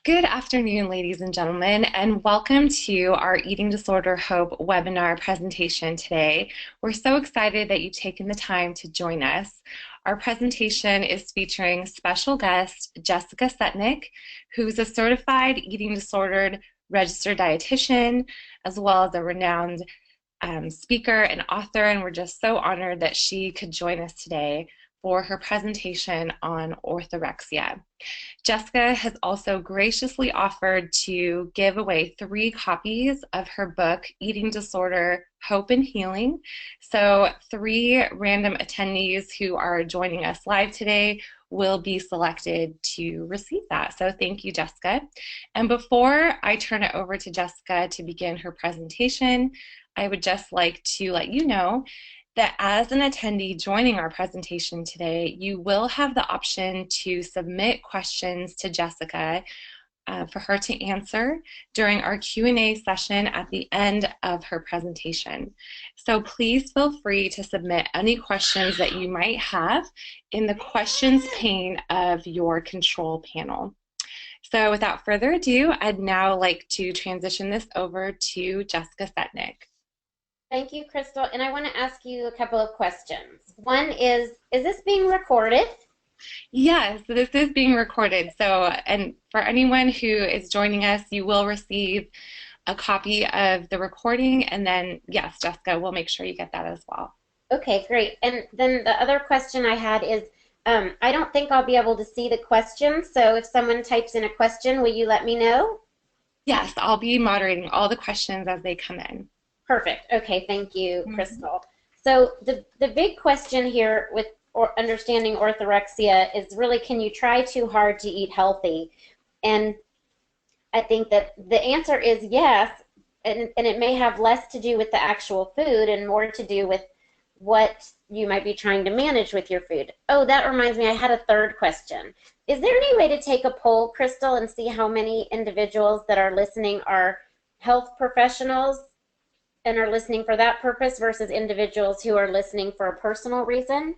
Good afternoon, ladies and gentlemen, and welcome to our Eating Disorder Hope webinar presentation today. We're so excited that you've taken the time to join us. Our presentation is featuring special guest Jessica Setnick, who's a certified eating disordered registered dietitian, as well as a renowned speaker and author, and we're just so honored that she could join us today for her presentation on orthorexia. Jessica has also graciously offered to give away 3 copies of her book, Eating Disorder, Hope and Healing. So 3 random attendees who are joining us live today will be selected to receive that. So thank you, Jessica. And before I turn it over to Jessica to begin her presentation, I would just like to let you know that as an attendee joining our presentation today, you will have the option to submit questions to Jessica for her to answer during our Q&A session at the end of her presentation. So please feel free to submit any questions that you might have in the questions pane of your control panel. So without further ado, I'd now like to transition this over to Jessica Setnick. Thank you, Crystal. And I want to ask you a couple of questions. One is this being recorded? Yes, this is being recorded. So, and for anyone who is joining us, you will receive a copy of the recording. And then, yes, Jessica, we'll make sure you get that as well. Okay, great. And then the other question I had is, I don't think I'll be able to see the questions. So if someone types in a question, will you let me know? Yes, I'll be moderating all the questions as they come in. Perfect. Okay, thank you, Crystal. So the big question here with understanding orthorexia is really, can you try too hard to eat healthy? And I think that the answer is yes, and it may have less to do with the actual food and more to do with what you might be trying to manage with your food. Oh, that reminds me, I had a third question. Is there any way to take a poll, Crystal, and see how many individuals that are listening are health professionals and are listening for that purpose versus individuals who are listening for a personal reason?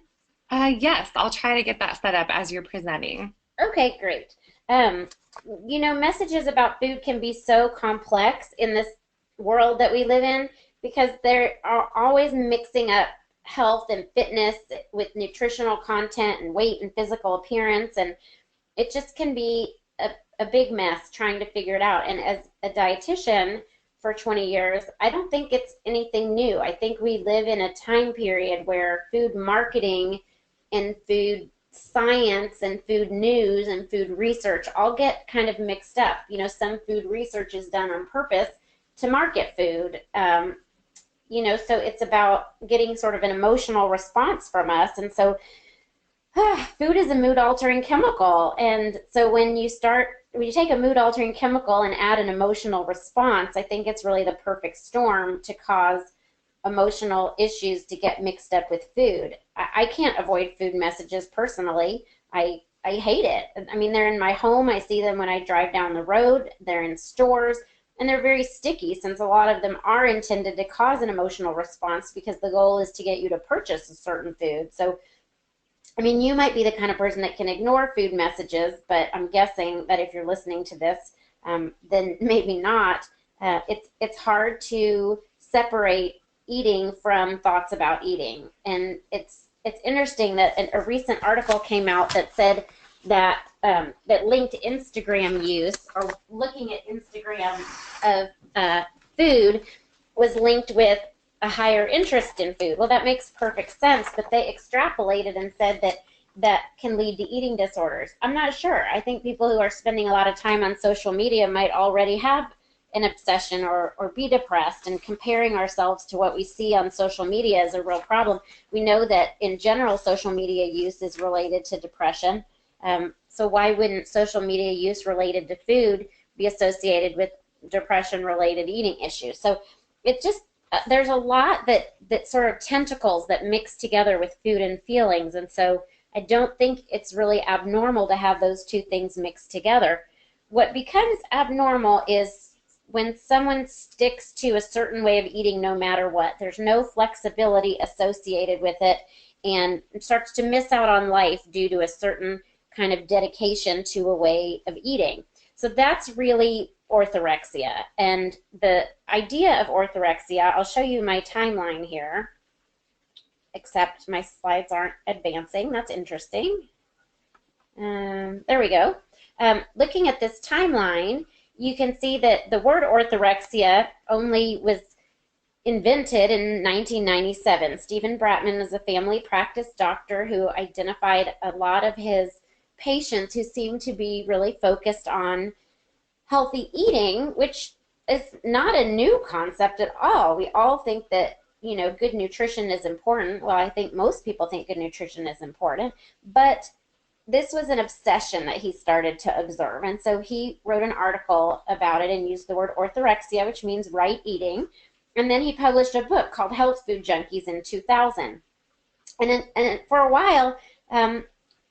Yes, I'll try to get that set up as you're presenting. Okay, great. You know, messages about food can be so complex in this world that we live in because they're always mixing up health and fitness with nutritional content and weight and physical appearance, and it just can be a big mess trying to figure it out. And as a dietitian for 20 years, I don't think it's anything new. I think we live in a time period where food marketing and food science and food news and food research all get kind of mixed up. You know, some food research is done on purpose to market food. You know, so it's about getting sort of an emotional response from us. And so food is a mood-altering chemical. And so when you take a mood-altering chemical and add an emotional response, I think it's really the perfect storm to cause emotional issues to get mixed up with food. I can't avoid food messages personally. I hate it. I mean, they're in my home. I see them when I drive down the road. They're in stores. And they're very sticky since a lot of them are intended to cause an emotional response because the goal is to get you to purchase a certain food. So I mean, you might be the kind of person that can ignore food messages, but I'm guessing that if you're listening to this, then maybe not. It's hard to separate eating from thoughts about eating. And it's interesting that a recent article came out that said that that linked Instagram use, or looking at Instagram of food, was linked with a higher interest in food. Well, that makes perfect sense, but they extrapolated and said that that can lead to eating disorders. I'm not sure. I think people who are spending a lot of time on social media might already have an obsession or be depressed, and comparing ourselves to what we see on social media is a real problem. We know that in general social media use is related to depression. So why wouldn't social media use related to food be associated with depression-related eating issues? So it's just there's a lot that sort of tentacles that mix together with food and feelings, and so I don't think it's really abnormal to have those two things mixed together. What becomes abnormal is when someone sticks to a certain way of eating no matter what. There's no flexibility associated with it and starts to miss out on life due to a certain kind of dedication to a way of eating. So that's really orthorexia. And the idea of orthorexia, I'll show you my timeline here, except my slides aren't advancing. That's interesting. There we go. Looking at this timeline, you can see that the word orthorexia only was invented in 1997. Stephen Bratman is a family practice doctor who identified a lot of his patients who seemed to be really focused on healthy eating, which is not a new concept at all. We all think that, you know, good nutrition is important. Well, I think most people think good nutrition is important, but this was an obsession that he started to observe. And so he wrote an article about it and used the word orthorexia, which means right eating. And then he published a book called Health Food Junkies in 2000. And for a while,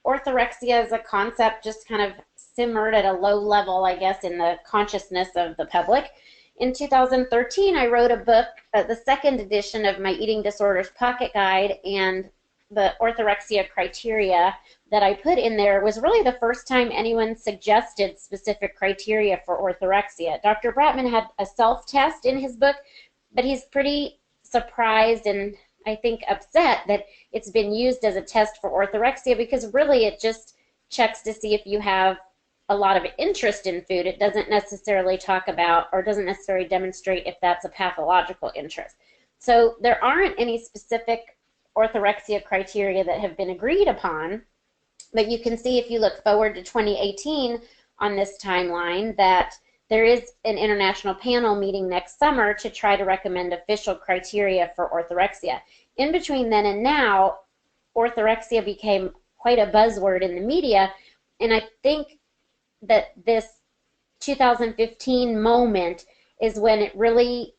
orthorexia as a concept just kind of simmered at a low level, I guess, in the consciousness of the public. In 2013, I wrote a book, the second edition of my Eating Disorders Pocket Guide, and the orthorexia criteria that I put in there was really the first time anyone suggested specific criteria for orthorexia. Dr. Bratman had a self-test in his book, but he's pretty surprised and I think upset that it's been used as a test for orthorexia, because really it just checks to see if you have a lot of interest in food. It doesn't necessarily talk about, or doesn't necessarily demonstrate if that's a pathological interest. So there aren't any specific orthorexia criteria that have been agreed upon, but you can see if you look forward to 2018 on this timeline that there is an international panel meeting next summer to try to recommend official criteria for orthorexia. In between then and now, orthorexia became quite a buzzword in the media, and I think that this 2015 moment is when it really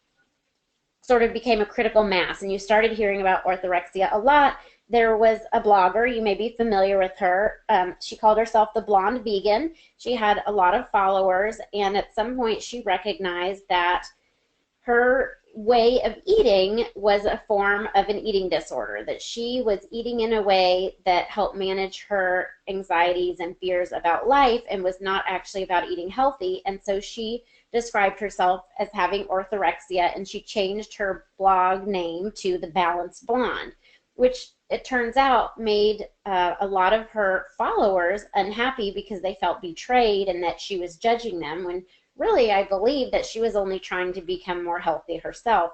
sort of became a critical mass, and you started hearing about orthorexia a lot. There was a blogger, you may be familiar with her. She called herself the Blonde Vegan. She had a lot of followers, and at some point she recognized that her way of eating was a form of an eating disorder, that she was eating in a way that helped manage her anxieties and fears about life and was not actually about eating healthy. And so she described herself as having orthorexia, and she changed her blog name to The Balanced Blonde, which it turns out made a lot of her followers unhappy because they felt betrayed and that she was judging them, when really I believe that she was only trying to become more healthy herself.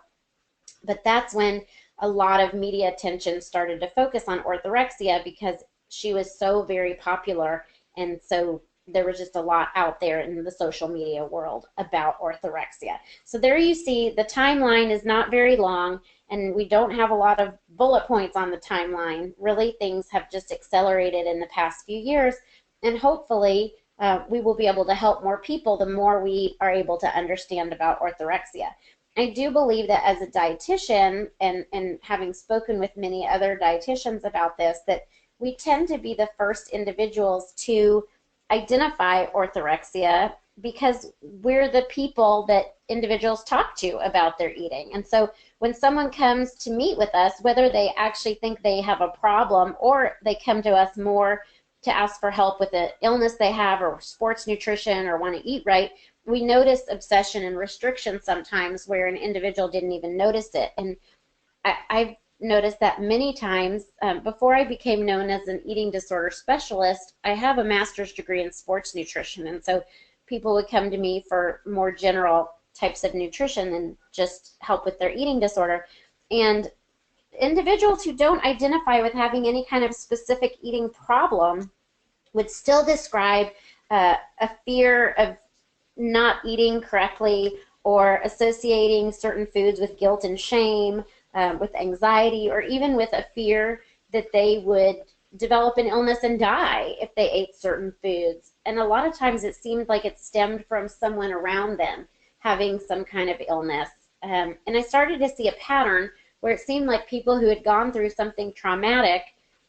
But that's when a lot of media attention started to focus on orthorexia, because she was so very popular, and so there was just a lot out there in the social media world about orthorexia. So there you see the timeline is not very long, and we don't have a lot of bullet points on the timeline. Really, things have just accelerated in the past few years, and hopefully we will be able to help more people the more we are able to understand about orthorexia. I do believe that as a dietitian, and having spoken with many other dietitians about this, that we tend to be the first individuals to identify orthorexia because we're the people that individuals talk to about their eating. And so when someone comes to meet with us, whether they actually think they have a problem or they come to us more to ask for help with an illness they have or sports nutrition or want to eat right, we notice obsession and restriction sometimes where an individual didn't even notice it. And I've noticed that many times. Before I became known as an eating disorder specialist, I have a master's degree in sports nutrition, and so people would come to me for more general types of nutrition and just help with their eating disorder. And individuals who don't identify with having any kind of specific eating problem would still describe a fear of not eating correctly or associating certain foods with guilt and shame, with anxiety, or even with a fear that they would develop an illness and die if they ate certain foods. And a lot of times it seemed like it stemmed from someone around them having some kind of illness. And I started to see a pattern where it seemed like people who had gone through something traumatic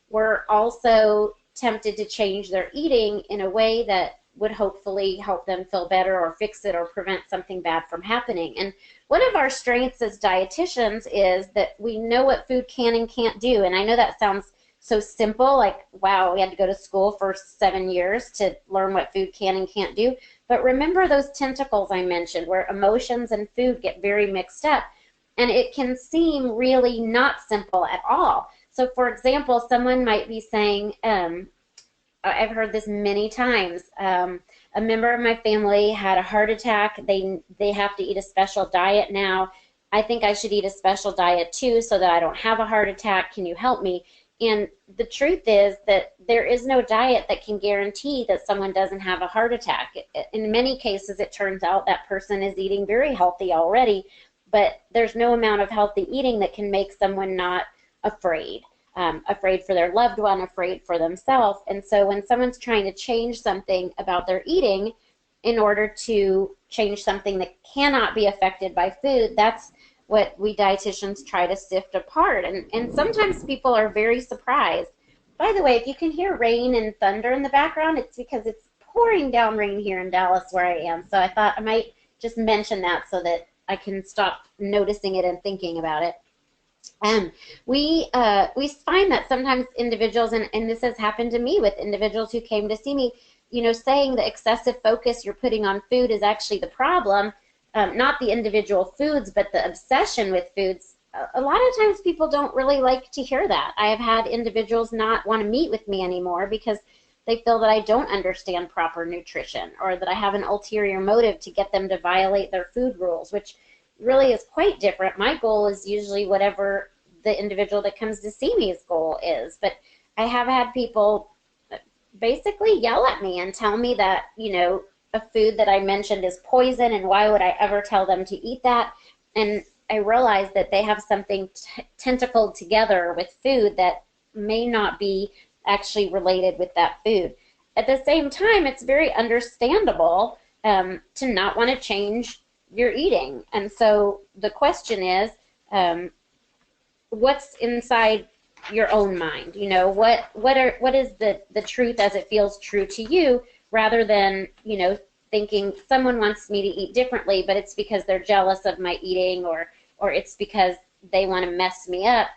were also tempted to change their eating in a way that would hopefully help them feel better or fix it or prevent something bad from happening. And one of our strengths as dietitians is that we know what food can and can't do. And I know that sounds so simple, like, wow, we had to go to school for 7 years to learn what food can and can't do. But remember those tentacles I mentioned where emotions and food get very mixed up, and it can seem really not simple at all. So for example, someone might be saying, I've heard this many times, a member of my family had a heart attack. They have to eat a special diet now. I think I should eat a special diet too so that I don't have a heart attack. Can you help me? And the truth is that there is no diet that can guarantee that someone doesn't have a heart attack. In many cases, it turns out that person is eating very healthy already, but there's no amount of healthy eating that can make someone not afraid. Afraid for their loved one, afraid for themselves. And so when someone's trying to change something about their eating in order to change something that cannot be affected by food, that's what we dietitians try to sift apart. And sometimes people are very surprised. By the way, if you can hear rain and thunder in the background, it's because it's pouring down rain here in Dallas where I am. So I thought I might just mention that so that I can stop noticing it and thinking about it. We find that sometimes individuals, and this has happened to me with individuals who came to see me, saying the excessive focus you're putting on food is actually the problem, not the individual foods, but the obsession with foods. A lot of times people don't really like to hear that. I have had individuals not want to meet with me anymore because they feel that I don't understand proper nutrition or that I have an ulterior motive to get them to violate their food rules, which really is quite different. My goal is usually whatever the individual that comes to see me's goal is. But I have had people basically yell at me and tell me that, a food that I mentioned is poison and why would I ever tell them to eat that? And I realize that they have something tentacled together with food that may not be actually related with that food. At the same time, it's very understandable to not want to change your eating. And so the question is, what's inside your own mind? What is the truth as it feels true to you, rather than, thinking someone wants me to eat differently, but it's because they're jealous of my eating, or it's because they want to mess me up.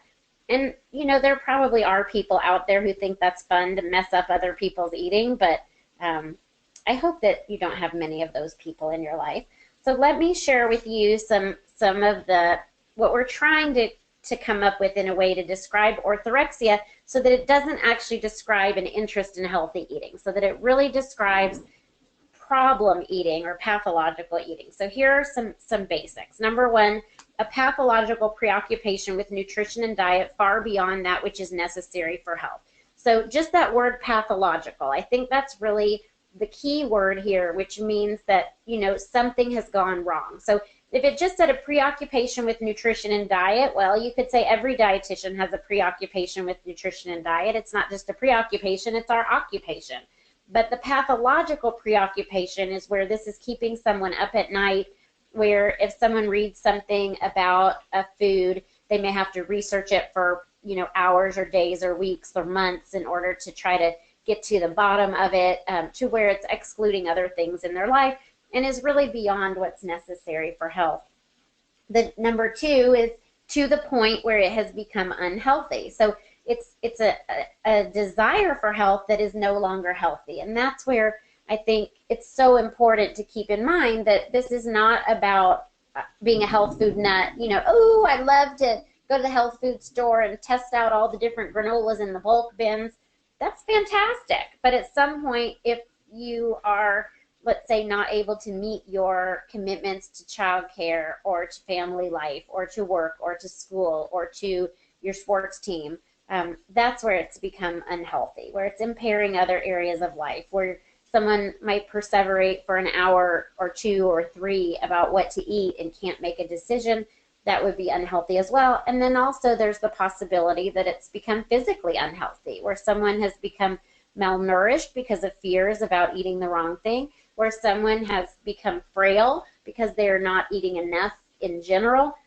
And, there probably are people out there who think that's fun to mess up other people's eating, but I hope that you don't have many of those people in your life. So let me share with you some of what we're trying to come up with in a way to describe orthorexia, so that it doesn't actually describe an interest in healthy eating, so that it really describes problem eating or pathological eating. So here are some basics. Number one, a pathological preoccupation with nutrition and diet far beyond that which is necessary for health. So just that word pathological, I think that's really the key word here, which means that, something has gone wrong. So if it just said a preoccupation with nutrition and diet, well, you could say every dietitian has a preoccupation with nutrition and diet. It's not just a preoccupation, it's our occupation. But the pathological preoccupation is where this is keeping someone up at night, where if someone reads something about a food, they may have to research it for, hours or days or weeks or months in order to try to get to the bottom of it, to where it's excluding other things in their life and is really beyond what's necessary for health. The number two is to the point where it has become unhealthy. So it's a desire for health that is no longer healthy. And that's where I think it's so important to keep in mind that this is not about being a health food nut. Oh, I love to go to the health food store and test out all the different granolas in the bulk bins. That's fantastic. But at some point, if you are, let's say, not able to meet your commitments to childcare or to family life or to work or to school or to your sports team, that's where it's become unhealthy, where it's impairing other areas of life, where someone might perseverate for an hour or two or three about what to eat and can't make a decision. That would be unhealthy as well. And then also there's the possibility that it's become physically unhealthy, where someone has become malnourished because of fears about eating the wrong thing, where someone has become frail because they're not eating enough in general.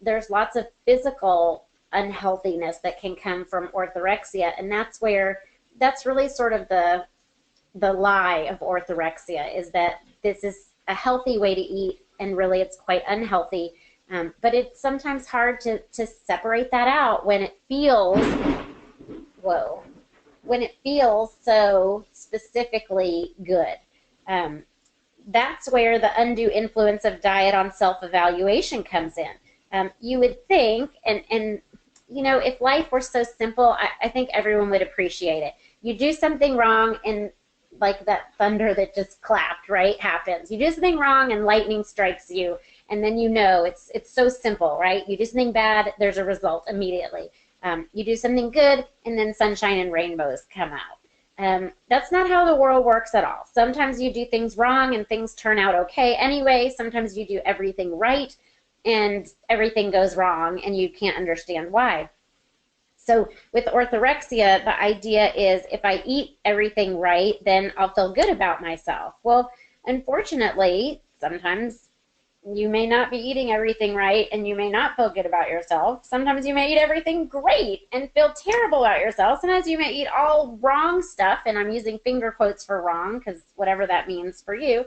There's lots of physical unhealthiness that can come from orthorexia, and that's really sort of the lie of orthorexia, is that this is a healthy way to eat and really it's quite unhealthy. But it's sometimes hard to separate that out when it feels whoa, when it feels so specifically good. Um, that's where the undue influence of diet on self-evaluation comes in. You would think, and if life were so simple, I think everyone would appreciate it. You do something wrong, and like that thunder that just clapped, right, happens. You do something wrong, and lightning strikes you, and then it's so simple, right? You do something bad, there's a result immediately. You do something good, and then sunshine and rainbows come out. That's not how the world works at all. Sometimes you do things wrong and things turn out okay anyway. Sometimes you do everything right and everything goes wrong and you can't understand why. So with orthorexia, the idea is if I eat everything right, then I'll feel good about myself. Well, unfortunately, sometimes you may not be eating everything right and you may not feel good about yourself. Sometimes you may eat everything great and feel terrible about yourself. Sometimes you may eat all wrong stuff, and I'm using finger quotes for wrong because whatever that means for you,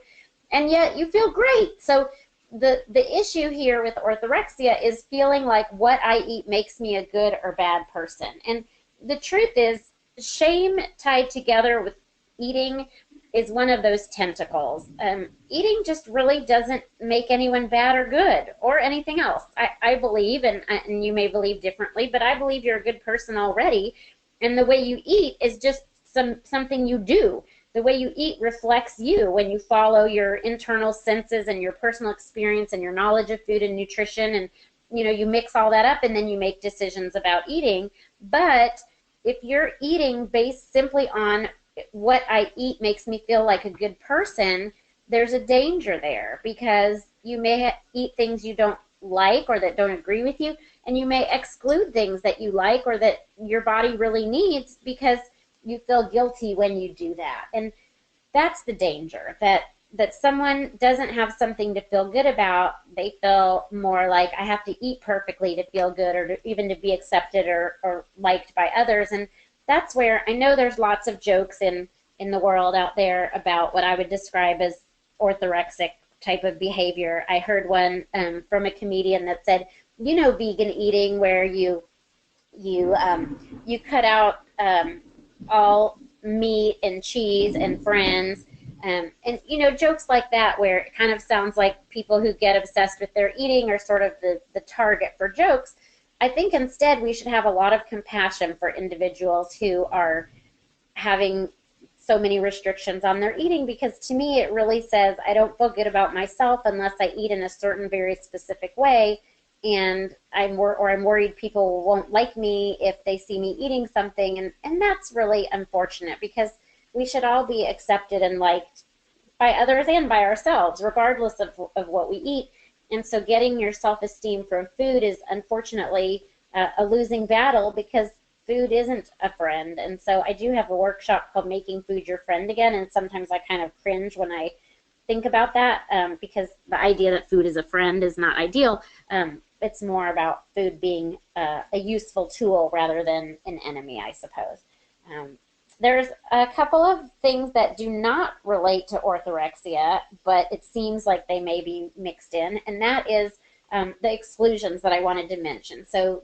and yet you feel great. So the issue here with orthorexia is feeling like what I eat makes me a good or bad person. And the truth is, shame tied together with eating is one of those tentacles. Eating just really doesn't make anyone bad or good or anything else. I believe, and you may believe differently, but I believe you're a good person already. And the way you eat is just something you do. The way you eat reflects you when you follow your internal senses and your personal experience and your knowledge of food and nutrition, and you mix all that up and then you make decisions about eating. But if you're eating based simply on what I eat makes me feel like a good person, there's a danger there, because you may eat things you don't like or that don't agree with you, and you may exclude things that you like or that your body really needs because you feel guilty when you do that. And that's the danger, that someone doesn't have something to feel good about. They feel more like I have to eat perfectly to feel good, or even to be accepted or liked by others. And that's where I know there's lots of jokes in the world out there about what I would describe as orthorexic type of behavior. I heard one from a comedian that said, vegan eating, where you cut out all meat and cheese and friends, and jokes like that, where it kind of sounds like people who get obsessed with their eating are sort of the target for jokes. I think instead we should have a lot of compassion for individuals who are having so many restrictions on their eating, because to me it really says I don't feel good about myself unless I eat in a certain very specific way, and I'm worried people won't like me if they see me eating something, and that's really unfortunate, because we should all be accepted and liked by others and by ourselves, regardless of what we eat. And so getting your self-esteem from food is unfortunately a losing battle, because food isn't a friend. And so I do have a workshop called Making Food Your Friend Again, and sometimes I kind of cringe when I think about that, because the idea that food is a friend is not ideal. It's more about food being a useful tool rather than an enemy, I suppose. There's a couple of things that do not relate to orthorexia, but it seems like they may be mixed in, and that is the exclusions that I wanted to mention. So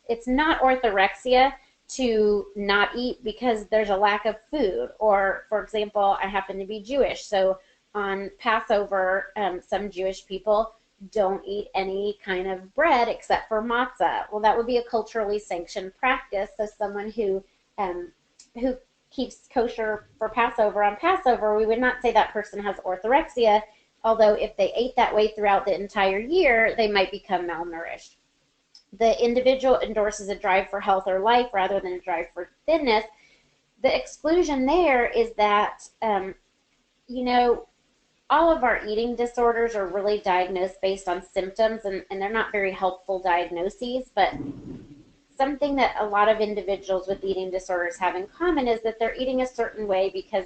it's not orthorexia to not eat because there's a lack of food, or, for example, I happen to be Jewish, so on Passover, some Jewish people don't eat any kind of bread except for matzah. Well, that would be a culturally sanctioned practice. So someone who keeps kosher for Passover on Passover, we would not say that person has orthorexia, although if they ate that way throughout the entire year, they might become malnourished. The individual endorses a drive for health or life rather than a drive for thinness. The exclusion there is that, all of our eating disorders are really diagnosed based on symptoms, and they're not very helpful diagnoses, but something that a lot of individuals with eating disorders have in common is that they're eating a certain way because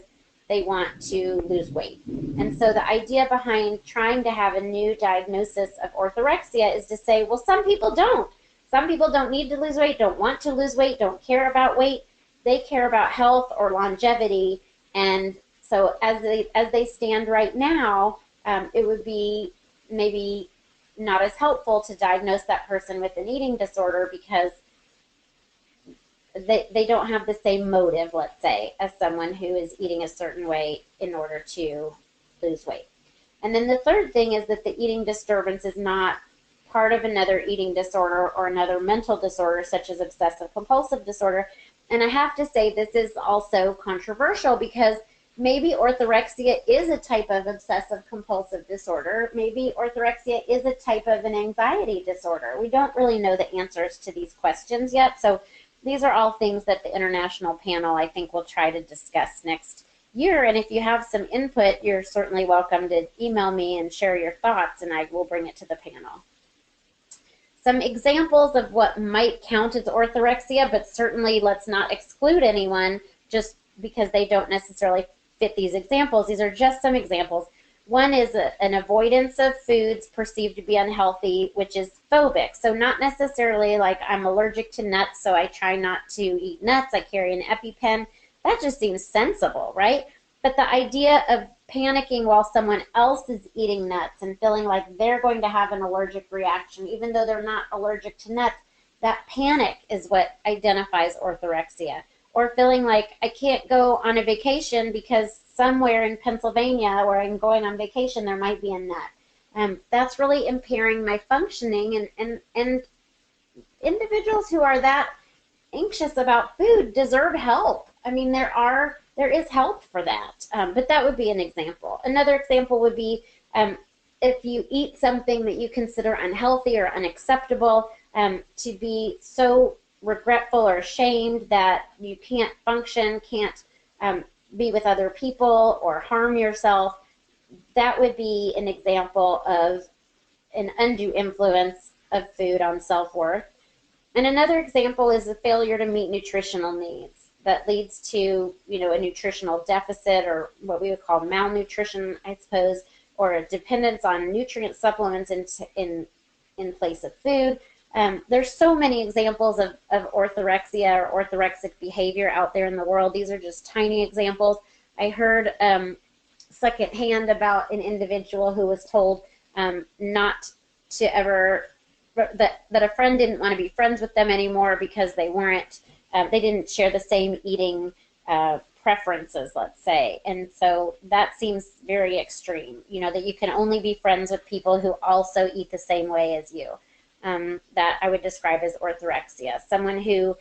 they want to lose weight. And so the idea behind trying to have a new diagnosis of orthorexia is to say, well, some people don't. Some people don't need to lose weight, don't want to lose weight, don't care about weight. They care about health or longevity. And so as they stand right now, it would be maybe not as helpful to diagnose that person with an eating disorder, because they don't have the same motive, let's say, as someone who is eating a certain way in order to lose weight. And then the third thing is that the eating disturbance is not part of another eating disorder or another mental disorder, such as obsessive compulsive disorder. And I have to say this is also controversial because maybe orthorexia is a type of obsessive compulsive disorder. Maybe orthorexia is a type of an anxiety disorder. We don't really know the answers to these questions yet. So these are all things that the international panel, I think, will try to discuss next year. And if you have some input, you're certainly welcome to email me and share your thoughts, and I will bring it to the panel. Some examples of what might count as orthorexia, but certainly let's not exclude anyone just because they don't necessarily fit these examples. These are just some examples. One is an avoidance of foods perceived to be unhealthy, which is phobic. So not necessarily like I'm allergic to nuts, so I try not to eat nuts. I carry an EpiPen. That just seems sensible, right? But the idea of panicking while someone else is eating nuts and feeling like they're going to have an allergic reaction, even though they're not allergic to nuts, that panic is what identifies orthorexia. Or feeling like I can't go on a vacation because somewhere in Pennsylvania where I'm going on vacation there might be a nut. That's really impairing my functioning, and individuals who are that anxious about food deserve help. I mean, there is help for that, but that would be an example. Another example would be if you eat something that you consider unhealthy or unacceptable, to be so regretful or ashamed that you can't function, can't be with other people or harm yourself. That would be an example of an undue influence of food on self-worth. And another example is the failure to meet nutritional needs that leads to, a nutritional deficit, or what we would call malnutrition, I suppose, or a dependence on nutrient supplements in place of food. There's so many examples of orthorexia or orthorexic behavior out there in the world. These are just tiny examples. I heard secondhand about an individual who was told not to ever, that a friend didn't want to be friends with them anymore because they didn't share the same eating preferences, let's say. And so that seems very extreme, that you can only be friends with people who also eat the same way as you. That I would describe as orthorexia. Someone who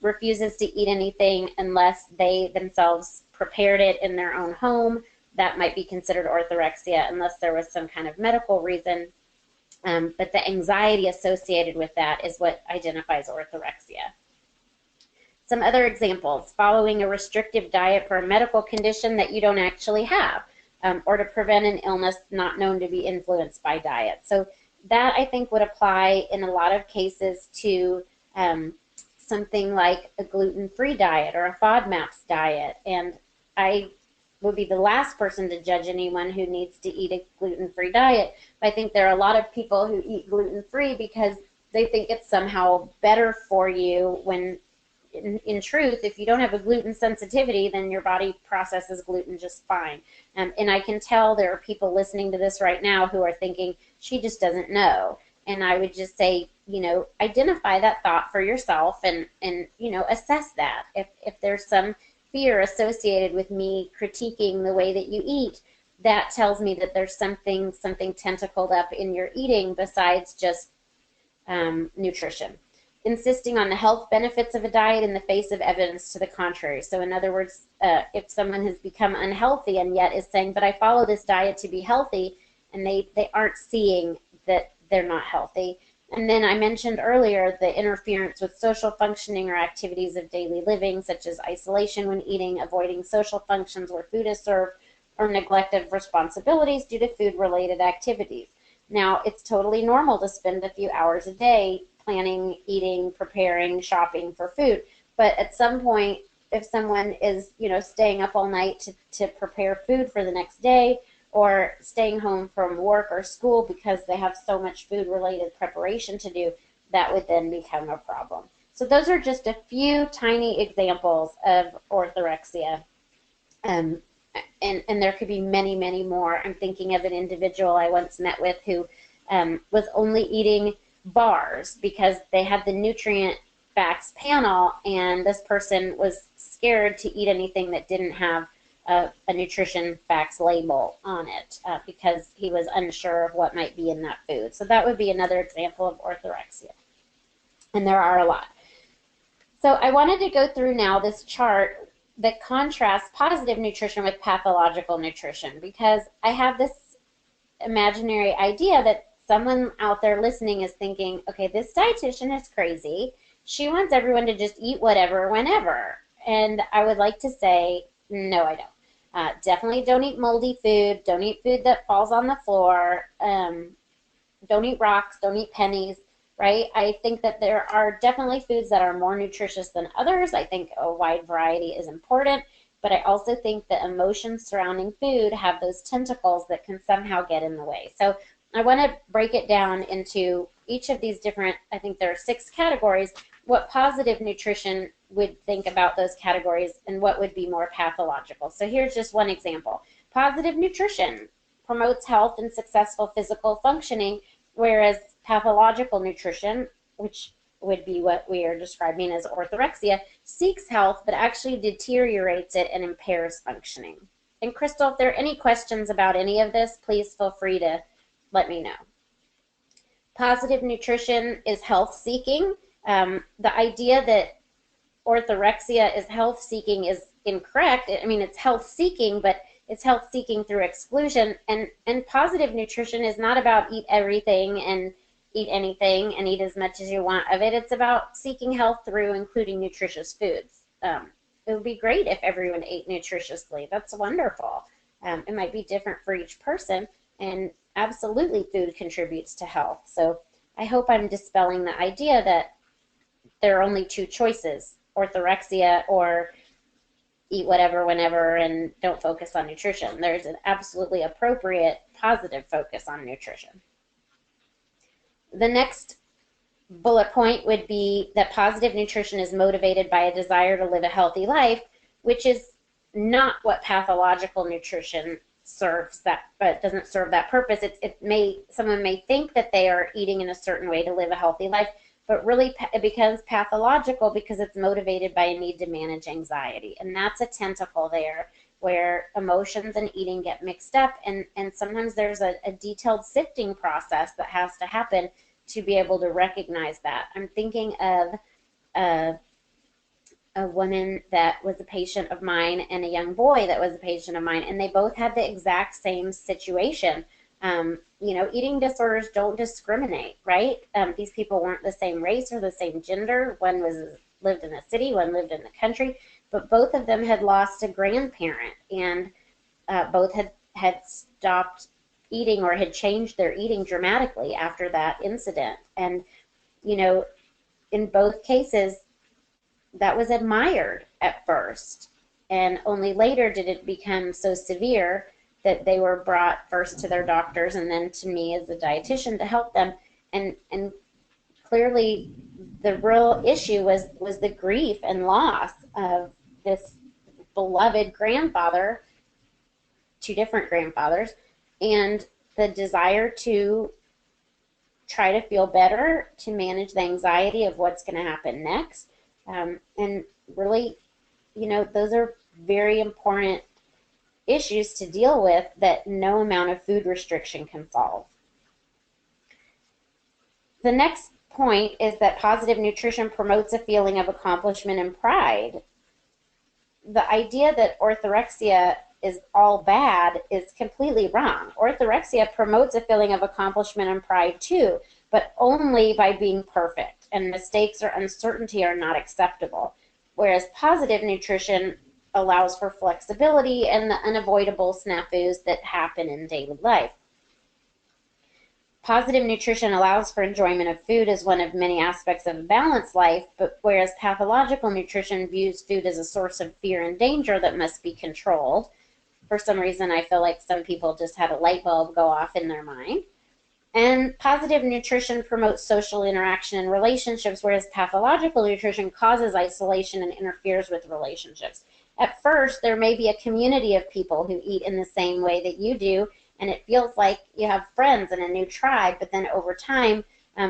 refuses to eat anything unless they themselves prepared it in their own home, that might be considered orthorexia unless there was some kind of medical reason. But the anxiety associated with that is what identifies orthorexia. Some other examples: following a restrictive diet for a medical condition that you don't actually have, or to prevent an illness not known to be influenced by diet. So that, I think, would apply in a lot of cases to something like a gluten-free diet or a FODMAPs diet. And I would be the last person to judge anyone who needs to eat a gluten-free diet. But I think there are a lot of people who eat gluten-free because they think it's somehow better for you, when in truth, if you don't have a gluten sensitivity, then your body processes gluten just fine. And I can tell there are people listening to this right now who are thinking, she just doesn't know. And I would just say, identify that thought for yourself and assess that. If there's some fear associated with me critiquing the way that you eat, that tells me that there's something tentacled up in your eating besides just nutrition. Insisting on the health benefits of a diet in the face of evidence to the contrary. So in other words, if someone has become unhealthy and yet is saying, but I follow this diet to be healthy, and they aren't seeing that they're not healthy. And then I mentioned earlier the interference with social functioning or activities of daily living, such as isolation when eating, avoiding social functions where food is served, or neglect of responsibilities due to food-related activities. Now, it's totally normal to spend a few hours a day planning, eating, preparing, shopping for food. But at some point, if someone is, staying up all night to prepare food for the next day, or staying home from work or school because they have so much food-related preparation to do, that would then become a problem. So those are just a few tiny examples of orthorexia. And there could be many, many more. I'm thinking of an individual I once met with who was only eating bars because they had the nutrient facts panel, and this person was scared to eat anything that didn't have a nutrition facts label on it because he was unsure of what might be in that food. So that would be another example of orthorexia. And there are a lot. So I wanted to go through now this chart that contrasts positive nutrition with pathological nutrition, because I have this imaginary idea that someone out there listening is thinking, okay, this dietitian is crazy. She wants everyone to just eat whatever, whenever. And I would like to say, no, I don't. Definitely don't eat moldy food. Don't eat food that falls on the floor. Don't eat rocks. Don't eat pennies, right? I think that there are definitely foods that are more nutritious than others. I think a wide variety is important, but I also think that emotions surrounding food have those tentacles that can somehow get in the way. So I want to break it down into each of these different, I think there are 6 categories, what positive nutrition would think about those categories and what would be more pathological. So here's just one example. Positive nutrition promotes health and successful physical functioning, whereas pathological nutrition, which would be what we are describing as orthorexia, seeks health but actually deteriorates it and impairs functioning. And Crystal, if there are any questions about any of this, please feel free to let me know. Positive nutrition is health-seeking. The idea that orthorexia is health-seeking is incorrect. I mean, it's health-seeking, but it's health-seeking through exclusion. And positive nutrition is not about eat everything and eat anything and eat as much as you want of it. It's about seeking health through including nutritious foods. It would be great if everyone ate nutritiously. That's wonderful. It might be different for each person, and absolutely food contributes to health. So I hope I'm dispelling the idea that there are only 2 choices, orthorexia or eat whatever, whenever, and don't focus on nutrition. There's an absolutely appropriate positive focus on nutrition. The next bullet point would be that positive nutrition is motivated by a desire to live a healthy life, which is not what pathological nutrition serves, that, but doesn't serve that purpose. Someone may think that they are eating in a certain way to live a healthy life, but really it becomes pathological because it's motivated by a need to manage anxiety. And that's a tentacle there where emotions and eating get mixed up, and sometimes there's a detailed sifting process that has to happen to be able to recognize that. I'm thinking of a woman that was a patient of mine and a young boy that was a patient of mine, and they both had the exact same situation. You know, eating disorders don't discriminate, right? These people weren't the same race or the same gender. One lived in the city, one lived in the country, but both of them had lost a grandparent, and both had stopped eating or had changed their eating dramatically after that incident. And, you know, in both cases, that was admired at first, and only later did it become so severe that they were brought first to their doctors and then to me as a dietitian to help them. And clearly the real issue was the grief and loss of this beloved grandfather, 2 different grandfathers, and the desire to try to feel better, to manage the anxiety of what's going to happen next. And really, you know, those are very important issues to deal with that no amount of food restriction can solve. The next point is that positive nutrition promotes a feeling of accomplishment and pride. The idea that orthorexia is all bad is completely wrong. Orthorexia promotes a feeling of accomplishment and pride too, but only by being perfect, and mistakes or uncertainty are not acceptable. Whereas positive nutrition allows for flexibility and the unavoidable snafus that happen in daily life. Positive nutrition allows for enjoyment of food as one of many aspects of a balanced life, but whereas pathological nutrition views food as a source of fear and danger that must be controlled. For some reason, I feel like some people just had a light bulb go off in their mind. And positive nutrition promotes social interaction and relationships, whereas pathological nutrition causes isolation and interferes with relationships. At first, there may be a community of people who eat in the same way that you do, and it feels like you have friends and a new tribe, but then over time,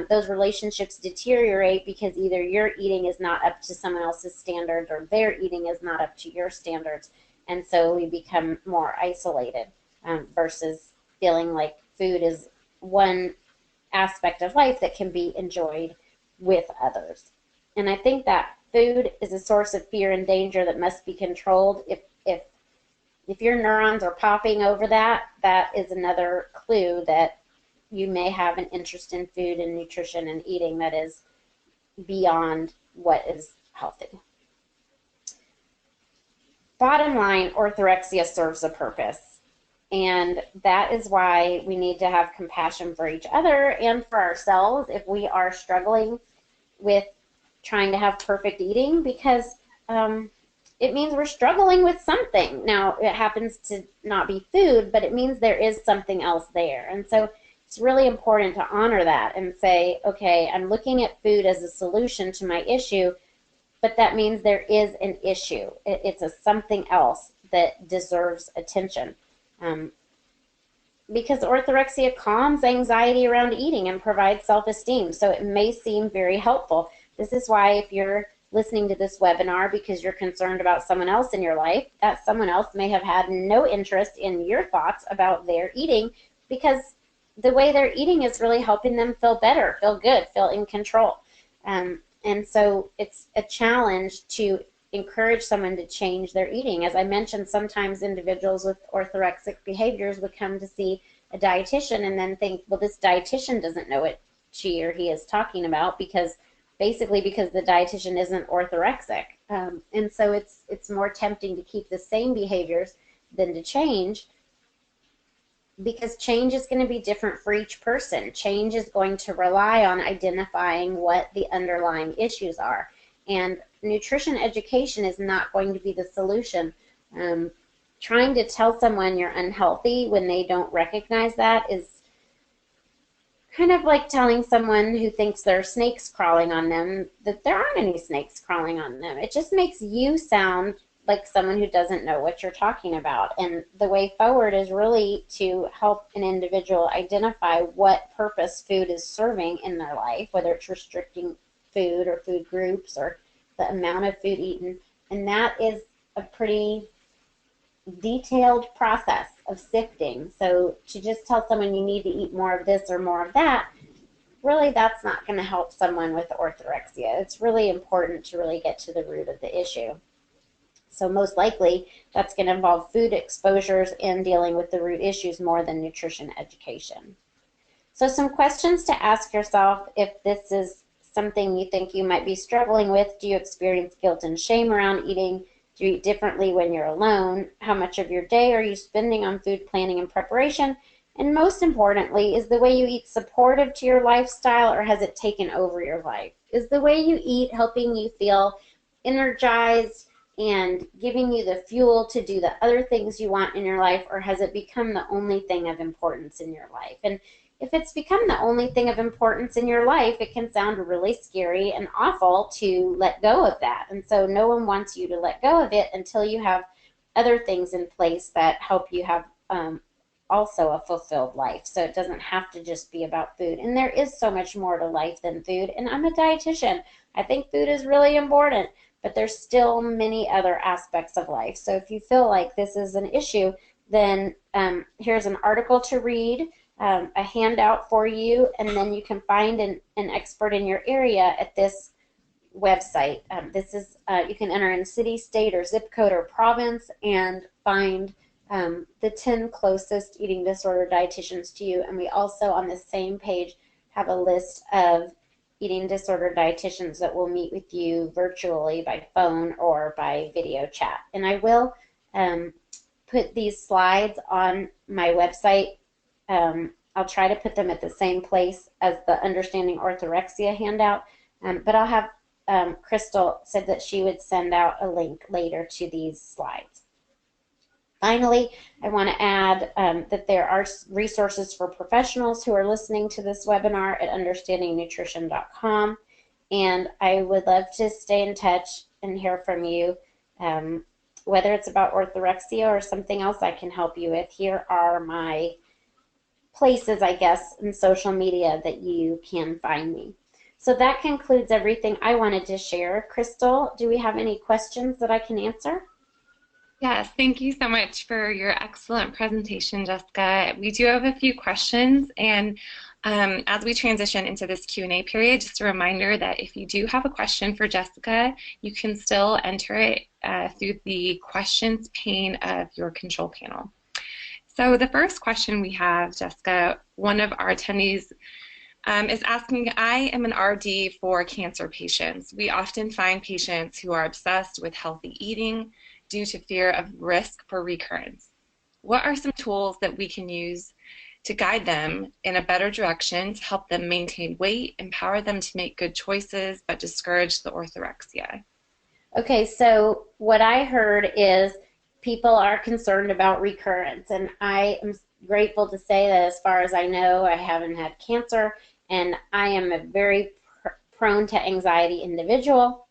those relationships deteriorate because either your eating is not up to someone else's standards or their eating is not up to your standards. And so we become more isolated versus feeling like food is one aspect of life that can be enjoyed with others. And I think that food is a source of fear and danger that must be controlled. If your neurons are popping over that, that is another clue that you may have an interest in food and nutrition and eating that is beyond what is healthy. Bottom line, orthorexia serves a purpose. And that is why we need to have compassion for each other and for ourselves if we are struggling with trying to have perfect eating, because it means we're struggling with something. Now, it happens to not be food, but it means there is something else there. And so it's really important to honor that and say, okay, I'm looking at food as a solution to my issue, but that means there is an issue. It's a something else that deserves attention. Because orthorexia calms anxiety around eating and provides self-esteem, so it may seem very helpful. This is why if you're listening to this webinar because you're concerned about someone else in your life, that someone else may have had no interest in your thoughts about their eating, because the way they're eating is really helping them feel better, feel good, feel in control. And so it's a challenge to encourage someone to change their eating. As I mentioned, sometimes individuals with orthorexic behaviors would come to see a dietitian and then think, well, this dietitian doesn't know what she or he is talking about, because basically because the dietitian isn't orthorexic. And so it's more tempting to keep the same behaviors than to change, because change is going to be different for each person. Change is going to rely on identifying what the underlying issues are. And nutrition education is not going to be the solution. Trying to tell someone you're unhealthy when they don't recognize that is kind of like telling someone who thinks there are snakes crawling on them that there aren't any snakes crawling on them. It just makes you sound like someone who doesn't know what you're talking about. And the way forward is really to help an individual identify what purpose food is serving in their life, whether it's restricting food or food groups or the amount of food eaten. And that is a pretty detailed process of sifting. So to just tell someone you need to eat more of this or more of that, really that's not going to help someone with orthorexia. It's really important to really get to the root of the issue. So most likely that's going to involve food exposures and dealing with the root issues more than nutrition education. So some questions to ask yourself if this is something you think you might be struggling with. Do you experience guilt and shame around eating? Do you eat differently when you're alone? How much of your day are you spending on food planning and preparation? And most importantly, is the way you eat supportive to your lifestyle, or has it taken over your life? Is the way you eat helping you feel energized and giving you the fuel to do the other things you want in your life, or has it become the only thing of importance in your life? And if it's become the only thing of importance in your life, it can sound really scary and awful to let go of that. And so no one wants you to let go of it until you have other things in place that help you have also a fulfilled life. So it doesn't have to just be about food. And there is so much more to life than food. And I'm a dietitian. I think food is really important, but there's still many other aspects of life. So if you feel like this is an issue, then here's an article to read, a handout for you, and then you can find an expert in your area at this website. This is you can enter in city, state, or zip code or province and find the 10 closest eating disorder dietitians to you. And we also on the same page have a list of eating disorder dietitians that will meet with you virtually by phone or by video chat. And I will put these slides on my website. I'll try to put them at the same place as the Understanding Orthorexia handout, but I'll have Crystal said that she would send out a link later to these slides. Finally, I want to add that there are resources for professionals who are listening to this webinar at understandingnutrition.com, and I would love to stay in touch and hear from you, whether it's about orthorexia or something else I can help you with. Here are my places, I guess, in social media that you can find me. So that concludes everything I wanted to share. Crystal, do we have any questions that I can answer? Yes, thank you so much for your excellent presentation, Jessica. We do have a few questions, and as we transition into this Q&A period, just a reminder that if you do have a question for Jessica, you can still enter it through the questions pane of your control panel. So the first question we have, Jessica, one of our attendees is asking, I am an RD for cancer patients. We often find patients who are obsessed with healthy eating due to fear of risk for recurrence. What are some tools that we can use to guide them in a better direction to help them maintain weight, empower them to make good choices, but discourage the orthorexia? Okay, so what I heard is people are concerned about recurrence, and I am grateful to say that as far as I know, I haven't had cancer, and I am a very prone to anxiety individual.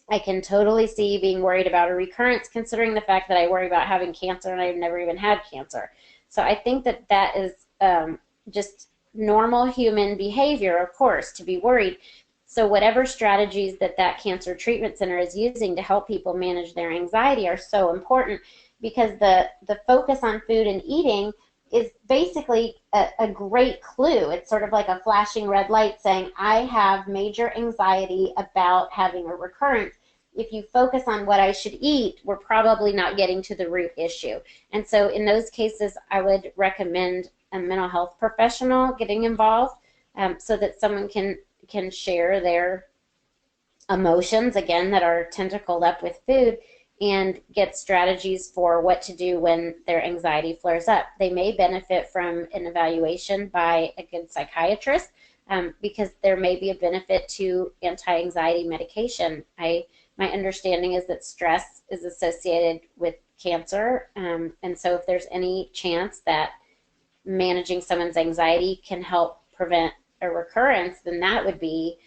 I can totally see being worried about a recurrence, considering the fact that I worry about having cancer and I've never even had cancer. So I think that that is just normal human behavior, of course, to be worried. So whatever strategies that cancer treatment center is using to help people manage their anxiety are so important, because the focus on food and eating is basically a great clue. It's sort of like a flashing red light saying, I have major anxiety about having a recurrence. If you focus on what I should eat, we're probably not getting to the root issue. And so in those cases, I would recommend a mental health professional getting involved, so that someone can share their emotions, again, that are tentacled up with food, and get strategies for what to do when their anxiety flares up. They may benefit from an evaluation by a good psychiatrist, because there may be a benefit to anti-anxiety medication. My understanding is that stress is associated with cancer, and so if there's any chance that managing someone's anxiety can help prevent a recurrence, then that would be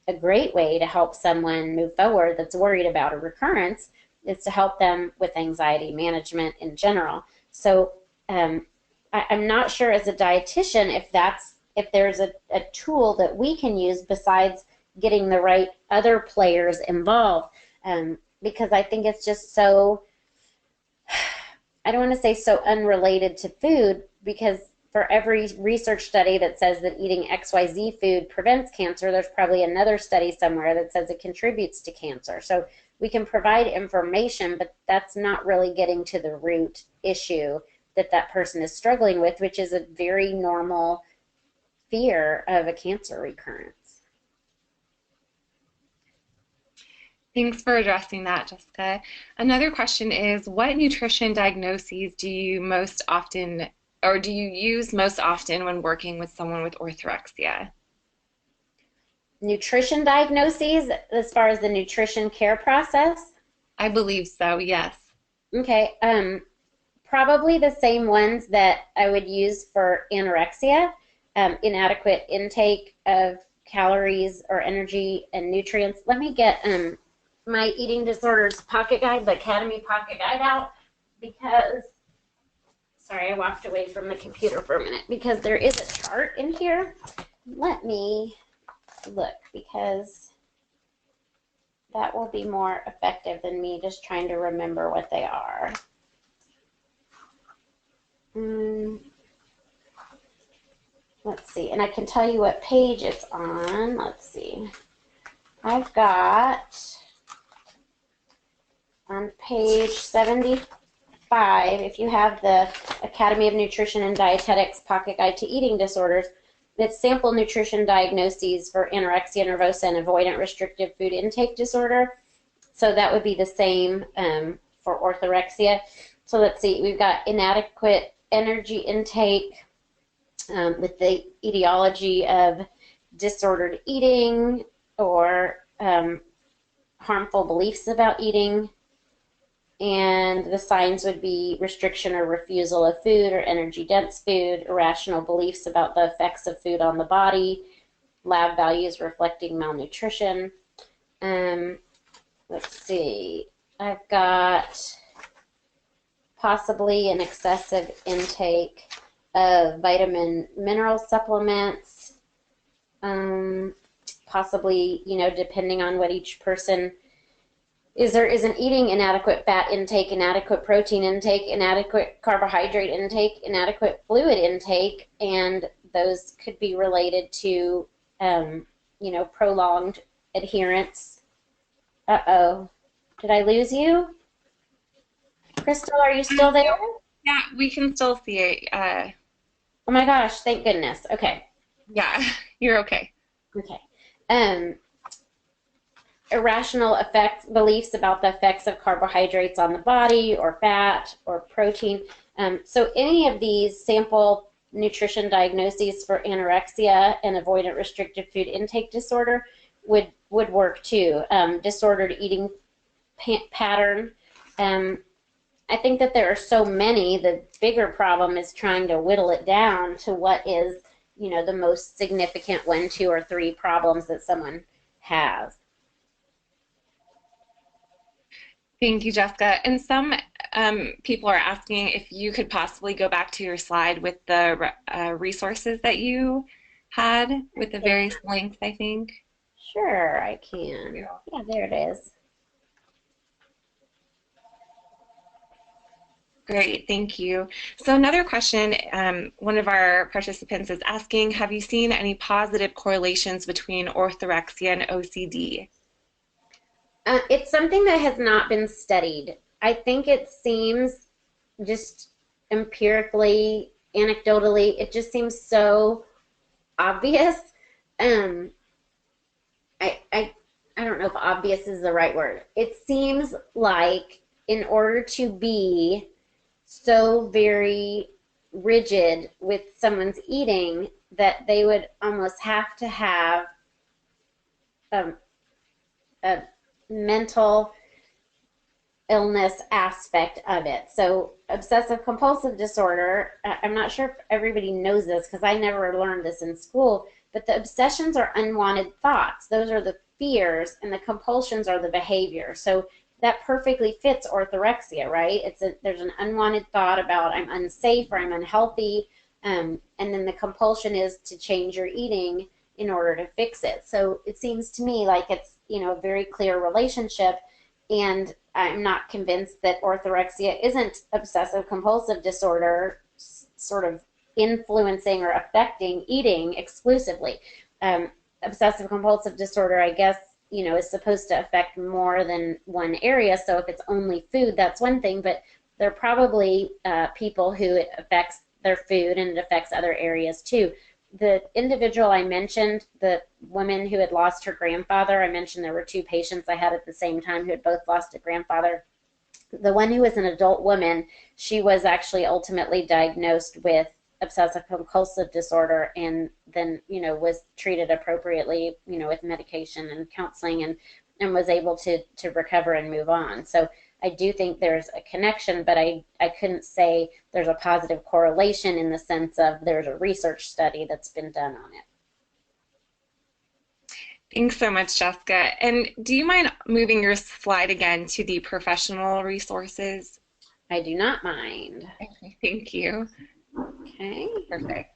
a great way to help someone move forward that's worried about a recurrence, is to help them with anxiety management in general. So I'm not sure as a dietitian if there's a tool that we can use besides getting the right other players involved, because I think it's just so, I don't want to say so unrelated to food, because for every research study that says that eating XYZ food prevents cancer, there's probably another study somewhere that says it contributes to cancer. So we can provide information, but that's not really getting to the root issue that person is struggling with, which is a very normal fear of a cancer recurrence. Thanks for addressing that, Jessica. Another question is, what nutrition diagnoses do you most often, or do you use most often when working with someone with orthorexia? Nutrition diagnoses, as far as the nutrition care process? I believe so, yes. Okay, probably the same ones that I would use for anorexia. Inadequate intake of calories or energy and nutrients. Let me get my eating disorders pocket guide, the Academy pocket guide, out, because, sorry, I walked away from the computer for a minute, because there is a chart in here. Let me look, because that will be more effective than me just trying to remember what they are. Let's see, and I can tell you what page it's on. Let's see. I've got on page 75, if you have the Academy of Nutrition and Dietetics Pocket Guide to Eating Disorders, it's sample nutrition diagnoses for anorexia nervosa and avoidant restrictive food intake disorder. So that would be the same for orthorexia. So let's see, we've got inadequate energy intake, with the etiology of disordered eating or harmful beliefs about eating, and the signs would be restriction or refusal of food or energy-dense food, irrational beliefs about the effects of food on the body, lab values reflecting malnutrition. Let's see, I've got possibly an excessive intake vitamin mineral supplements, possibly, depending on what each person is or isn't eating, inadequate fat intake, inadequate protein intake, inadequate carbohydrate intake, inadequate fluid intake, and those could be related to, prolonged adherence. Uh-oh. Did I lose you? Crystal, are you still there? No, yeah, we can still see it. Oh my gosh, thank goodness. Okay. Yeah, you're okay. Okay. Um, Irrational effects, beliefs about the effects of carbohydrates on the body or fat or protein. So any of these sample nutrition diagnoses for anorexia and avoidant restrictive food intake disorder would work too. Disordered eating pattern. I think that there are so many. The bigger problem is trying to whittle it down to what is, the most significant 1, 2, or 3 problems that someone has. Thank you, Jessica. And some people are asking if you could possibly go back to your slide with the resources that you had with the various links, I think. Sure, I can. Yeah, there it is. Great, thank you. So another question, one of our participants is asking, have you seen any positive correlations between orthorexia and OCD? It's something that has not been studied. I think it seems just empirically, anecdotally, it just seems so obvious. Um, I don't know if obvious is the right word. It seems like in order to be so very rigid with someone's eating that they would almost have to have um, a mental illness aspect of it. So obsessive compulsive disorder, I'm not sure if everybody knows this because I never learned this in school, but the obsessions are unwanted thoughts. Those are the fears, and the compulsions are the behavior. So that perfectly fits orthorexia, right? There's an unwanted thought about I'm unsafe or I'm unhealthy, and then the compulsion is to change your eating in order to fix it. So it seems to me like it's, a very clear relationship, and I'm not convinced that orthorexia isn't obsessive compulsive disorder sort of influencing or affecting eating exclusively. Obsessive compulsive disorder, I guess, is supposed to affect more than one area. So if it's only food, that's one thing, but there are probably people who it affects their food and it affects other areas too. The individual I mentioned, the woman who had lost her grandfather, I mentioned there were 2 patients I had at the same time who had both lost a grandfather. The one who was an adult woman, she was actually ultimately diagnosed with obsessive compulsive disorder and then, was treated appropriately, with medication and counseling and was able to recover and move on. So I do think there's a connection, but I couldn't say there's a positive correlation in the sense of there's a research study that's been done on it. Thanks so much, Jessica. And do you mind moving your slide again to the professional resources? I do not mind. Okay, thank you. Okay. Perfect.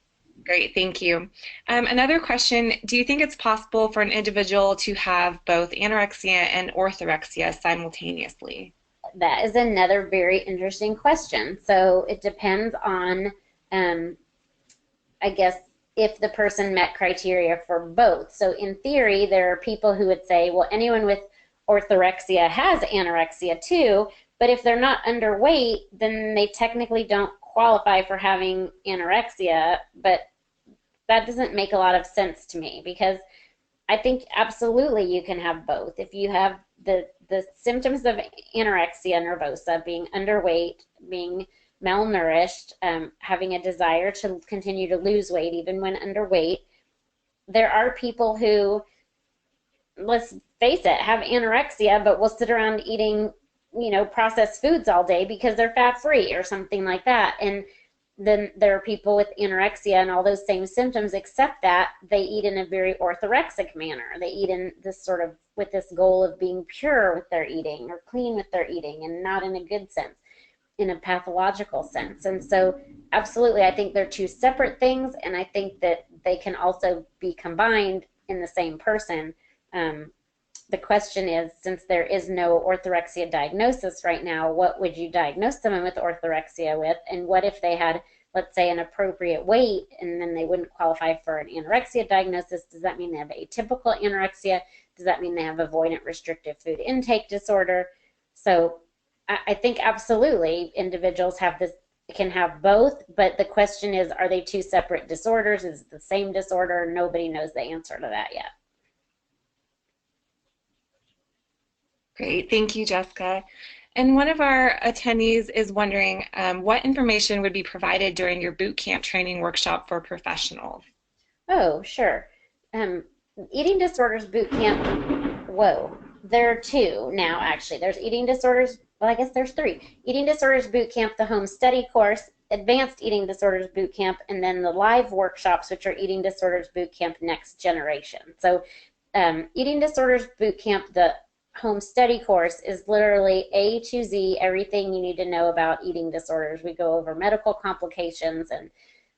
Great, thank you. Another question, do you think it's possible for an individual to have both anorexia and orthorexia simultaneously? That is another very interesting question. So it depends on, I guess, if the person met criteria for both. So in theory, there are people who would say, well, anyone with orthorexia has anorexia too, but if they're not underweight, then they technically don't qualify for having anorexia. But that doesn't make a lot of sense to me because I think absolutely you can have both. If you have the symptoms of anorexia nervosa, being underweight, being malnourished, having a desire to continue to lose weight even when underweight, there are people who, let's face it, have anorexia but will sit around eating, processed foods all day because they're fat free or something like that. And then there are people with anorexia and all those same symptoms, except that they eat in a very orthorexic manner. They eat in this sort of with this goal of being pure with their eating or clean with their eating and not in a good sense. in a pathological sense. And so absolutely, I think they're two separate things, and I think that they can also be combined in the same person. The question is, since there is no orthorexia diagnosis right now, what would you diagnose someone with orthorexia with? And what if they had, let's say, an appropriate weight and then they wouldn't qualify for an anorexia diagnosis? Does that mean they have atypical anorexia? Does that mean they have avoidant restrictive food intake disorder? So I think absolutely individuals have this, can have both, but the question is, are they two separate disorders? Is it the same disorder? Nobody knows the answer to that yet. Great, thank you, Jessica. And one of our attendees is wondering what information would be provided during your boot camp training workshop for professionals? Oh, sure. Um, Eating disorders boot camp. Whoa, there are two now, actually. There's eating disorders, well, I guess there's three. Eating disorders boot camp, the home study course, advanced eating disorders boot camp, and then the live workshops, which are eating disorders boot camp next generation. So eating disorders boot camp, the home study course, is literally A to Z, everything you need to know about eating disorders. We go over medical complications and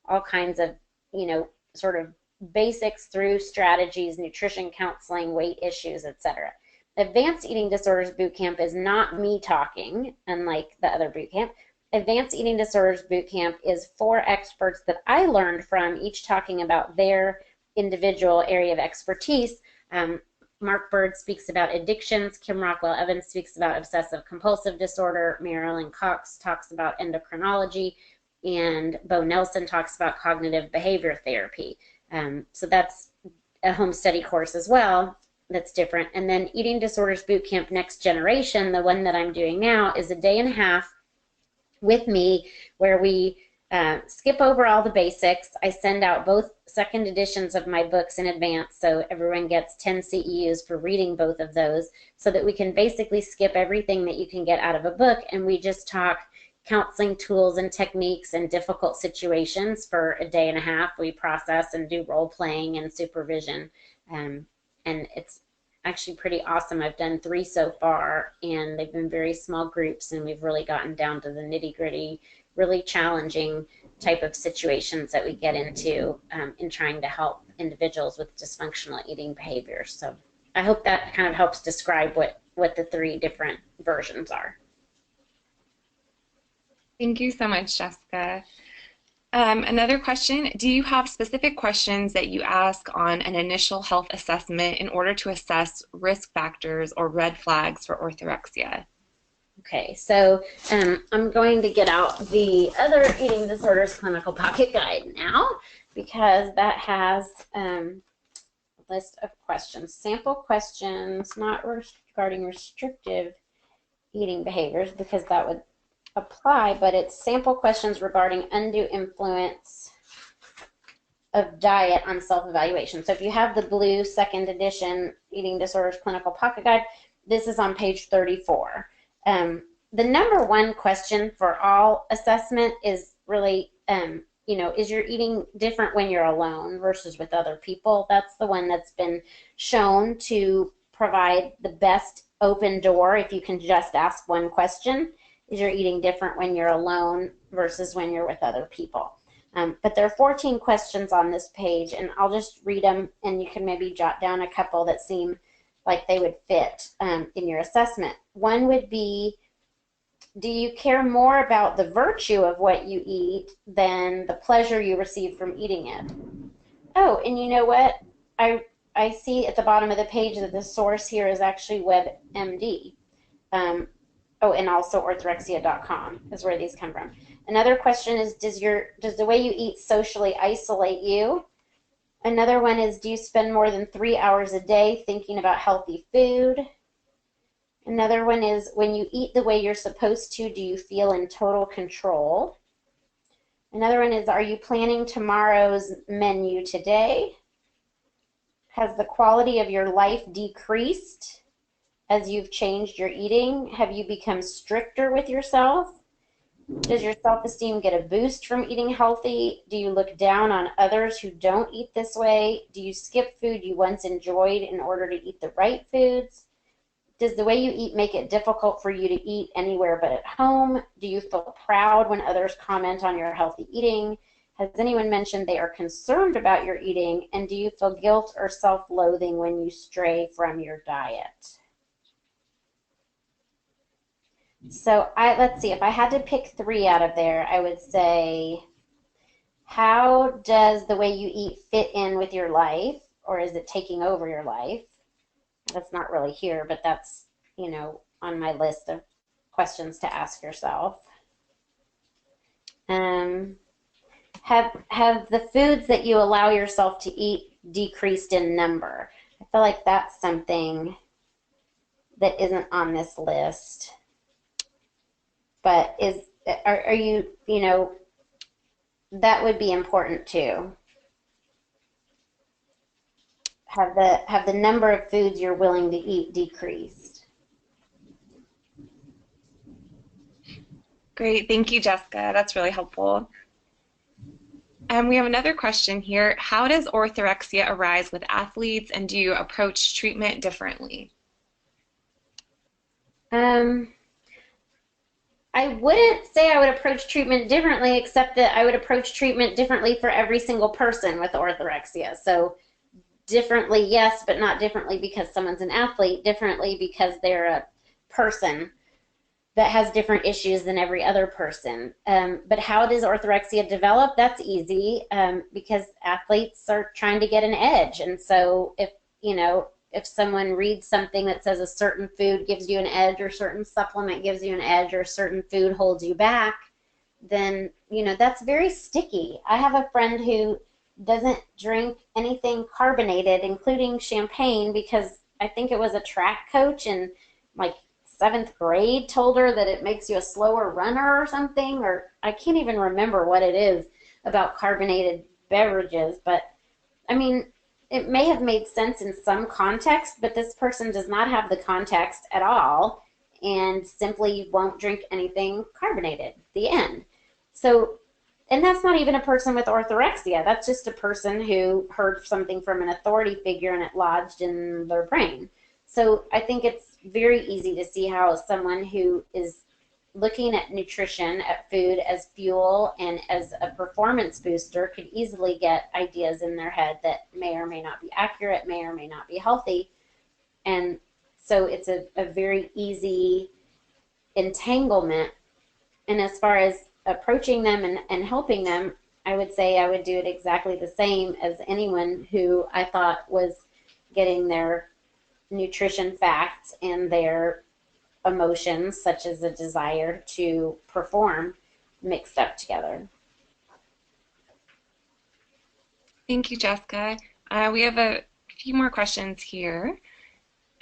all kinds of, sort of basics through strategies, nutrition counseling, weight issues, etc. Advanced Eating Disorders Bootcamp is not me talking, unlike the other bootcamp. Advanced Eating Disorders Bootcamp is 4 experts that I learned from, each talking about their individual area of expertise. Mark Bird speaks about addictions. Kim Rockwell Evans speaks about obsessive compulsive disorder. Marilyn Cox talks about endocrinology. And Bo Nelson talks about cognitive behavior therapy. So that's a home study course as well that's different. And then Eating Disorders Bootcamp Next Generation, the one that I'm doing now, is a day and a half with me where we skip over all the basics. I send out both second editions of my books in advance, so everyone gets 10 CEUs for reading both of those, so that we can basically skip everything that you can get out of a book, and we just talk counseling tools and techniques and difficult situations for a day and a half. We process and do role playing and supervision, and it's actually pretty awesome. I've done 3 so far, and they've been very small groups, and we've really gotten down to the nitty-gritty, really challenging type of situations that we get into in trying to help individuals with dysfunctional eating behaviors. So I hope that kind of helps describe what the 3 different versions are. Thank you so much, Jessica. Another question, do you have specific questions that you ask on an initial health assessment in order to assess risk factors or red flags for orthorexia? Okay, so I'm going to get out the other eating disorders clinical pocket guide now, because that has a list of questions, sample questions, not regarding restrictive eating behaviors, because that would apply, but it's sample questions regarding undue influence of diet on self-evaluation. So if you have the blue second edition Eating Disorders Clinical Pocket Guide, this is on page 34. The number one question for all assessment is really, is your eating different when you're alone versus with other people? That's the one that's been shown to provide the best open door if you can just ask one question. Is your eating different when you're alone versus when you're with other people? But there are 14 questions on this page, and I'll just read them, and you can maybe jot down a couple that seem like they would fit in your assessment. One would be, do you care more about the virtue of what you eat than the pleasure you receive from eating it? Oh, and you know what? I see at the bottom of the page that the source here is actually WebMD. And also orthorexia.com is where these come from. Another question is, does the way you eat socially isolate you? Another one is, do you spend more than 3 hours a day thinking about healthy food? Another one is, when you eat the way you're supposed to, do you feel in total control? Another one is, are you planning tomorrow's menu today? Has the quality of your life decreased as you've changed your eating? Have you become stricter with yourself? Does your self-esteem get a boost from eating healthy? Do you look down on others who don't eat this way? Do you skip food you once enjoyed in order to eat the right foods? Does the way you eat make it difficult for you to eat anywhere but at home? Do you feel proud when others comment on your healthy eating? Has anyone mentioned they are concerned about your eating? And do you feel guilt or self-loathing when you stray from your diet? So let's see, if I had to pick three out of there, I would say, how does the way you eat fit in with your life, or is it taking over your life? That's not really here, but that's, on my list of questions to ask yourself. Have the foods that you allow yourself to eat decreased in number? I feel like that's something that isn't on this list, but are you, that would be important too. Have the number of foods you're willing to eat decreased? Great, thank you, Jessica. That's really helpful. And we have another question here. How does orthorexia arise with athletes, and do you approach treatment differently? I wouldn't say I would approach treatment differently, except that I would approach treatment differently for every single person with orthorexia. So differently, yes, but not differently because someone's an athlete, differently because they're a person that has different issues than every other person. But how does orthorexia develop? That's easy, because athletes are trying to get an edge. And so if someone reads something that says a certain food gives you an edge, or certain supplement gives you an edge, or certain food holds you back, then, that's very sticky. I have a friend who doesn't drink anything carbonated, including champagne, because I think it was a track coach in like 7th grade told her that it makes you a slower runner or something, or I can't even remember what it is about carbonated beverages, but I mean, it may have made sense in some context, but this person does not have the context at all and simply won't drink anything carbonated. The end. So, and that's not even a person with orthorexia. That's just a person who heard something from an authority figure and it lodged in their brain. So I think it's very easy to see how someone who is looking at nutrition, at food as fuel and as a performance booster could easily get ideas in their head that may or may not be accurate, may or may not be healthy. And so it's a very easy entanglement. And as far as approaching them and helping them, I would say I would do it exactly the same as anyone who I thought was getting their nutrition facts and their emotions, such as a desire to perform, mixed up together. Thank you, Jessica. We have a few more questions here.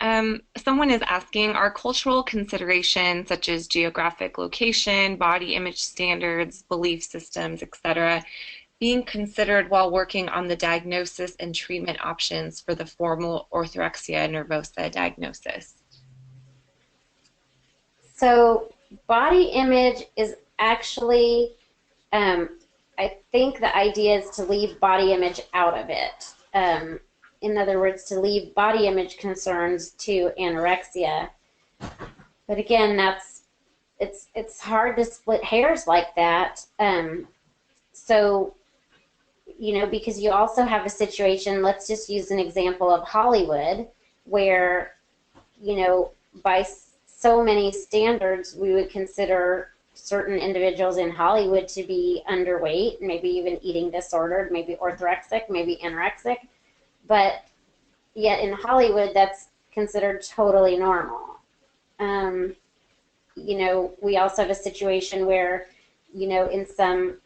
Someone is asking, are cultural considerations such as geographic location, body image standards, belief systems, etc., being considered while working on the diagnosis and treatment options for the formal orthorexia nervosa diagnosis? So body image is actually, I think the idea is to leave body image out of it. In other words, to leave body image concerns to anorexia. But again, it's hard to split hairs like that. So, because you also have a situation, let's just use an example of Hollywood, where, by so many standards, we would consider certain individuals in Hollywood to be underweight, maybe even eating disordered, maybe orthorexic, maybe anorexic. But yet in Hollywood, that's considered totally normal. We also have a situation where, in some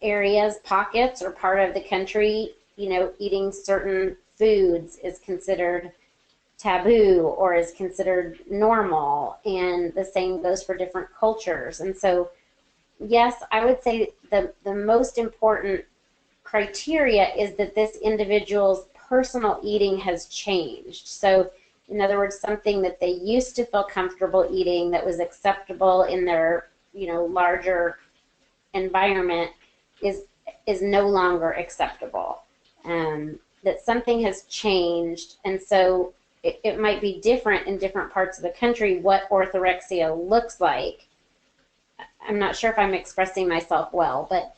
areas, pockets, or part of the country, eating certain foods is considered taboo or is considered normal, and the same goes for different cultures. And so, yes, I would say the most important criteria is that this individual's personal eating has changed. So, in other words, something that they used to feel comfortable eating that was acceptable in their, larger environment is no longer acceptable. That something has changed, and so it might be different in different parts of the country what orthorexia looks like. I'm not sure if I'm expressing myself well, but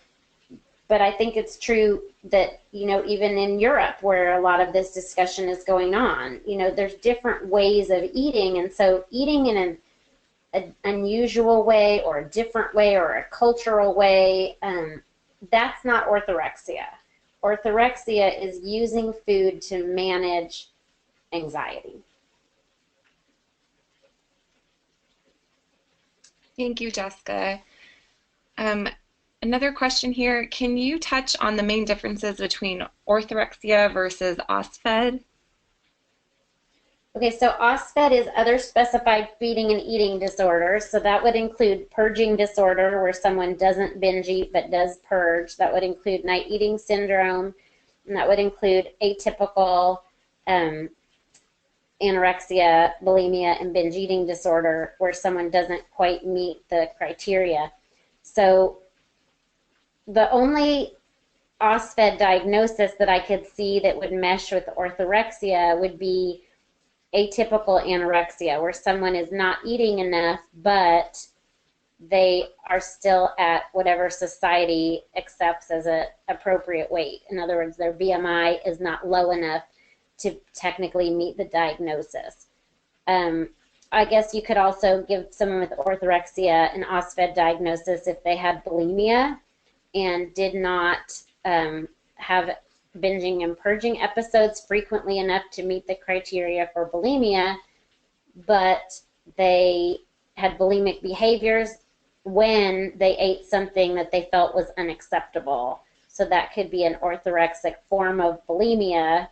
I think it's true that, even in Europe where a lot of this discussion is going on, there's different ways of eating. And so eating in an unusual way or a different way or a cultural way, that's not orthorexia. Orthorexia is using food to manage anxiety. Thank you, Jessica. Another question here, can you touch on the main differences between orthorexia versus OSFED? Okay, so OSFED is other specified feeding and eating disorders. So that would include purging disorder, where someone doesn't binge eat but does purge. That would include night eating syndrome, and that would include atypical anorexia, bulimia, and binge eating disorder, where someone doesn't quite meet the criteria. So the only OSFED diagnosis that I could see that would mesh with orthorexia would be atypical anorexia, where someone is not eating enough, but they are still at whatever society accepts as an appropriate weight. In other words, their BMI is not low enough to technically meet the diagnosis. I guess you could also give someone with orthorexia an OSFED diagnosis if they had bulimia and did not have binging and purging episodes frequently enough to meet the criteria for bulimia, but they had bulimic behaviors when they ate something that they felt was unacceptable. So that could be an orthorexic form of bulimia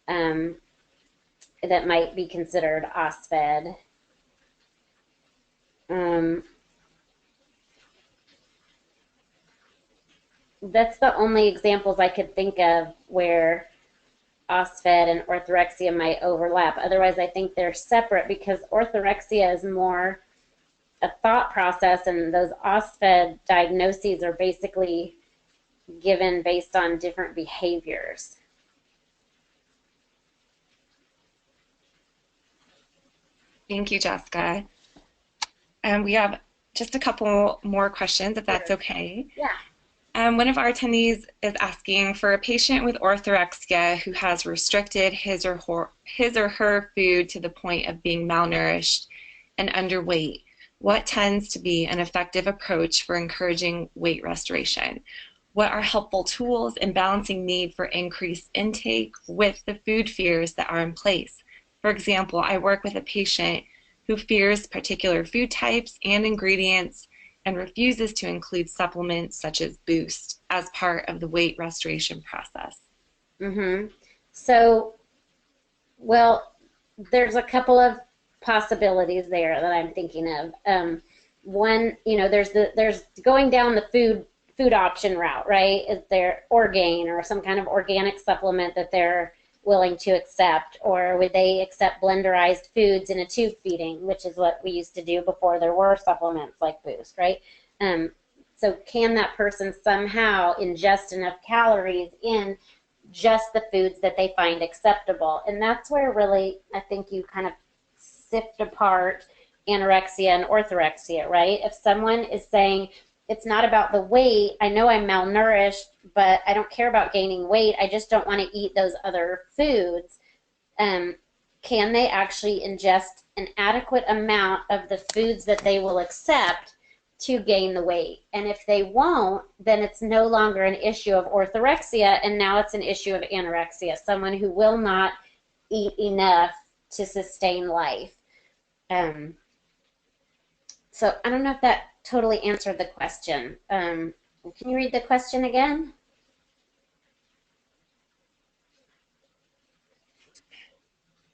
that might be considered OSFED. That's the only examples I could think of where OSFED and orthorexia might overlap. Otherwise, I think they're separate because orthorexia is more a thought process, and those OSFED diagnoses are basically given based on different behaviors. Thank you, Jessica. And we have just a couple more questions, if that's okay. Yeah. One of our attendees is asking, for a patient with orthorexia who has restricted his or her food to the point of being malnourished and underweight, what tends to be an effective approach for encouraging weight restoration? What are helpful tools in balancing need for increased intake with the food fears that are in place? For example, I work with a patient who fears particular food types and ingredients and refuses to include supplements such as Boost as part of the weight restoration process. So, well, there's a couple of possibilities there that I'm thinking of. One, there's going down the food option route, right? Is there Orgain or some kind of organic supplement that they're willing to accept, or would they accept blenderized foods in a tube feeding, which is what we used to do before there were supplements like Boost, right? So can that person somehow ingest enough calories in just the foods that they find acceptable? And that's where really I think you kind of sift apart anorexia and orthorexia, right? If someone is saying, it's not about the weight, I know I'm malnourished, but I don't care about gaining weight, I just don't want to eat those other foods, can they actually ingest an adequate amount of the foods that they will accept to gain the weight? And if they won't, then it's no longer an issue of orthorexia, and now it's an issue of anorexia, someone who will not eat enough to sustain life. So I don't know if that totally answered the question. Can you read the question again?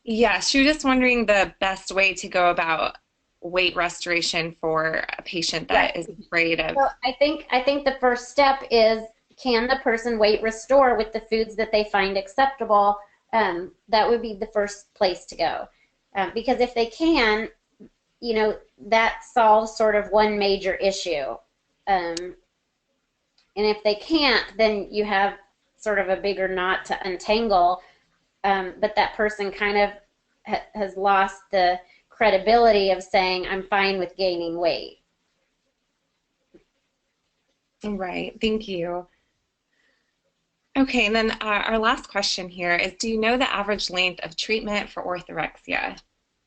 Yeah, she was just wondering the best way to go about weight restoration for a patient that is afraid of. So I think the first step is, can the person weight restore with the foods that they find acceptable? That would be the first place to go. Because if they can, that solves sort of one major issue. And if they can't, then you have sort of a bigger knot to untangle. But that person kind of has lost the credibility of saying, I'm fine with gaining weight. Right. Thank you. Okay, and then our last question here is, do you know the average length of treatment for orthorexia?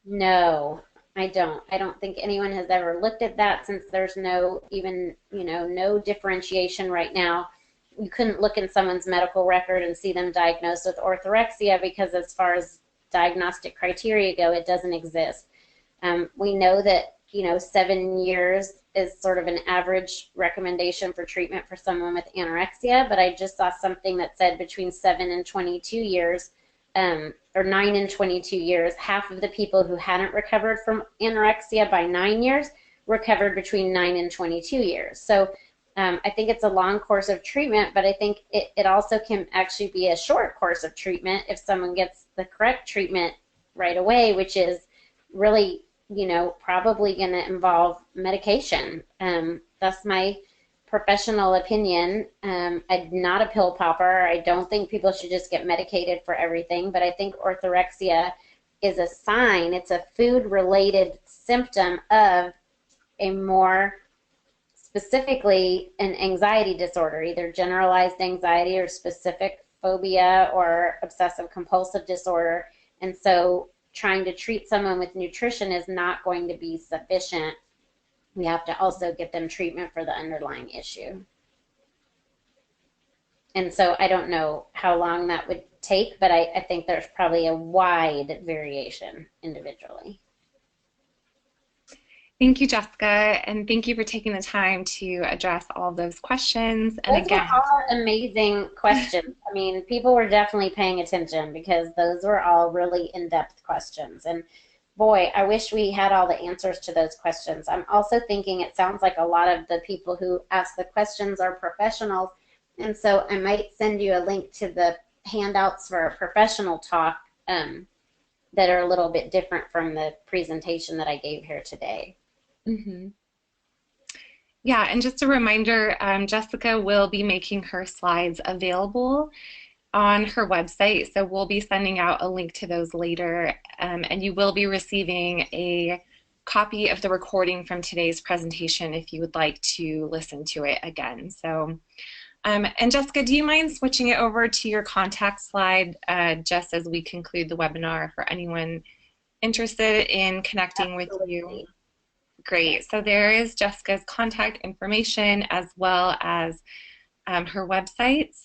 No, I don't. I don't think anyone has ever looked at that since there's no even, no differentiation right now. You couldn't look in someone's medical record and see them diagnosed with orthorexia because as far as diagnostic criteria go, it doesn't exist. We know that, 7 years is sort of an average recommendation for treatment for someone with anorexia, but I just saw something that said between 7 and 22 years, or 9 and 22 years, half of the people who hadn't recovered from anorexia by 9 years recovered between 9 and 22 years. So I think it's a long course of treatment, but I think it also can actually be a short course of treatment if someone gets the correct treatment right away, which is really, probably going to involve medication. That's my professional opinion. I'm not a pill popper. I don't think people should just get medicated for everything, but I think orthorexia is a sign. It's a food-related symptom of a more specifically an anxiety disorder, either generalized anxiety or specific phobia or obsessive compulsive disorder. And so trying to treat someone with nutrition is not going to be sufficient. We have to also get them treatment for the underlying issue. And so I don't know how long that would take, but I think there's probably a wide variation individually. Thank you, Jessica, and thank you for taking the time to address all of those questions. And Those were again, all amazing questions. I mean, people were definitely paying attention because those were all really in-depth questions. And boy, I wish we had all the answers to those questions. I'm also thinking it sounds like a lot of the people who ask the questions are professionals. And so I might send you a link to the handouts for a professional talk that are a little bit different from the presentation that I gave here today. mm-hmm. Yeah, and just a reminder, Jessica will be making her slides available on her website, so we'll be sending out a link to those later, and you will be receiving a copy of the recording from today's presentation if you would like to listen to it again. So, and Jessica, do you mind switching it over to your contact slide just as we conclude the webinar for anyone interested in connecting with you? Great. So there is Jessica's contact information as well as her website.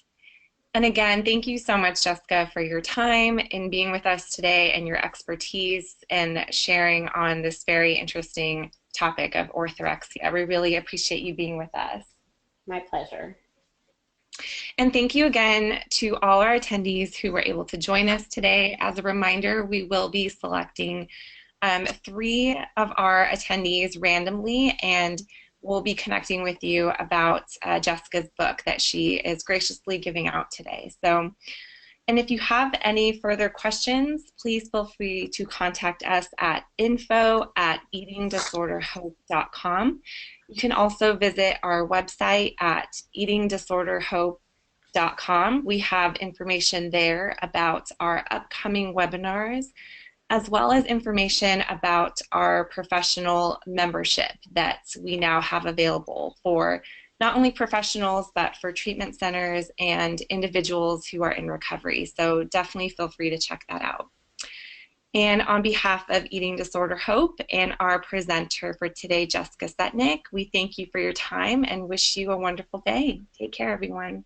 And again, thank you so much, Jessica, for your time in being with us today and your expertise and sharing on this very interesting topic of orthorexia. We really appreciate you being with us. My pleasure. And thank you again to all our attendees who were able to join us today. As a reminder, we will be selecting 3 of our attendees randomly, and we'll be connecting with you about Jessica's book that she is graciously giving out today. So, and if you have any further questions, please feel free to contact us at info@eatingdisorderhope.com. You can also visit our website at eatingdisorderhope.com. We have information there about our upcoming webinars, as well as information about our professional membership that we now have available for not only professionals, but for treatment centers and individuals who are in recovery. So definitely feel free to check that out. And on behalf of Eating Disorder Hope and our presenter for today, Jessica Setnick, we thank you for your time and wish you a wonderful day. Take care, everyone.